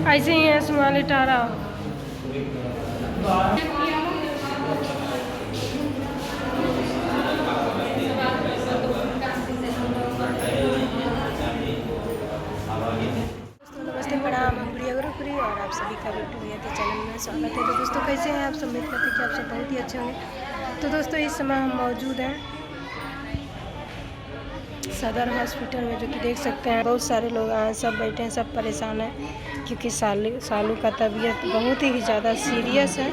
ऐसे ही है सोनाली टारा। नमस्ते, प्रणाम, हम प्रिया गुरुपुरी और आप सभी का बिट्टू भैया के चैनल में स्वागत है। तो दोस्तों कैसे हैं आप सब? उम्मीद करते हैं कि आप सब बहुत ही अच्छे होंगे। तो दोस्तों इस समय हम मौजूद हैं सदर हॉस्पिटल में, जो कि देख सकते हैं बहुत सारे लोग आए हैं, सब बैठे हैं, सब परेशान हैं क्योंकि सालू का तबीयत बहुत ही ज़्यादा सीरियस है।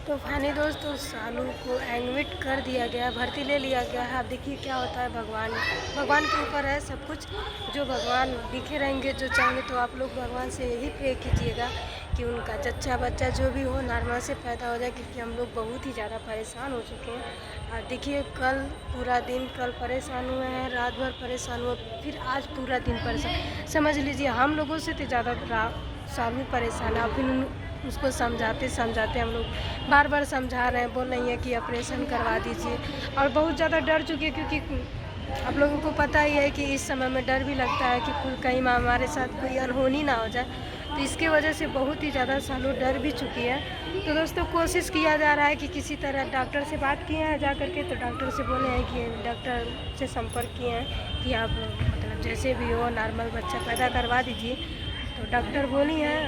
तो फाइनली दोस्तों सालू को एडमिट कर दिया गया, भर्ती ले लिया गया है। अब देखिए क्या होता है, भगवान के ऊपर है सब कुछ। जो भगवान दिखे रहेंगे, जो चाहेंगे, तो आप लोग भगवान से यही प्रे कीजिएगा कि उनका जच्चा बच्चा जो भी हो नॉर्मल से पैदा हो जाए, क्योंकि हम लोग बहुत ही ज़्यादा परेशान हो चुके हैं। और देखिए कल पूरा दिन परेशान हुए हैं, रात भर परेशान हुए, फिर आज पूरा दिन परेशान। समझ लीजिए हम लोगों से तो ज़्यादा सालू परेशान है। फिर उसको समझाते हम लोग बार बार समझा रहे हैं, बोल रही हैं कि ऑपरेशन करवा दीजिए। और बहुत ज़्यादा डर चुकी है, क्योंकि आप लोगों को पता ही है कि इस समय में डर भी लगता है कि कहीं हमारे साथ कोई अनहोनी ना हो जाए। तो इसकी वजह से बहुत ही ज़्यादा सालू डर भी चुकी है। तो दोस्तों कोशिश किया जा रहा है कि किसी तरह डॉक्टर से बात किए हैं जा करके, तो डॉक्टर से बोले हैं कि डॉक्टर से संपर्क किए हैं कि आप मतलब जैसे भी हो नॉर्मल बच्चा पैदा करवा दीजिए। तो डॉक्टर बोली हैं,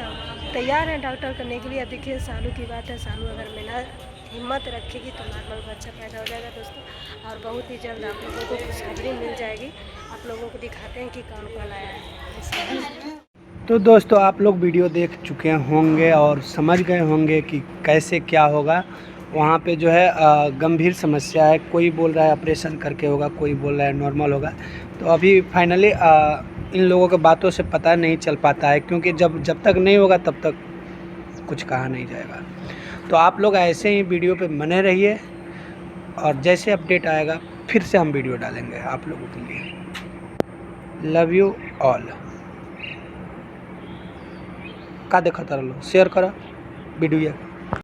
तैयार हैं डॉक्टर करने के लिए। अब देखिए सालू की बात है, सालू अगर मेहनत हिम्मत रखेगी तो नॉर्मल बच्चा पैदा हो जाएगा दोस्तों। और बहुत ही जल्द आप लोगों को खुशखबरी मिल जाएगी। आप लोगों को दिखाते हैं कि कौन कौन आया है। तो दोस्तों आप लोग वीडियो देख चुके होंगे और समझ गए होंगे कि कैसे क्या होगा। वहाँ पे जो है गंभीर समस्या है। कोई बोल रहा है ऑपरेशन करके होगा, कोई बोल रहा है नॉर्मल होगा। तो अभी फाइनली इन लोगों के बातों से पता नहीं चल पाता है, क्योंकि जब तक नहीं होगा तब तक कुछ कहा नहीं जाएगा। तो आप लोग ऐसे ही वीडियो पे बने रहिए और जैसे अपडेट आएगा फिर से हम वीडियो डालेंगे आप लोगों के लिए। Love you all. का देखता रहो, शेयर करो वीडियो।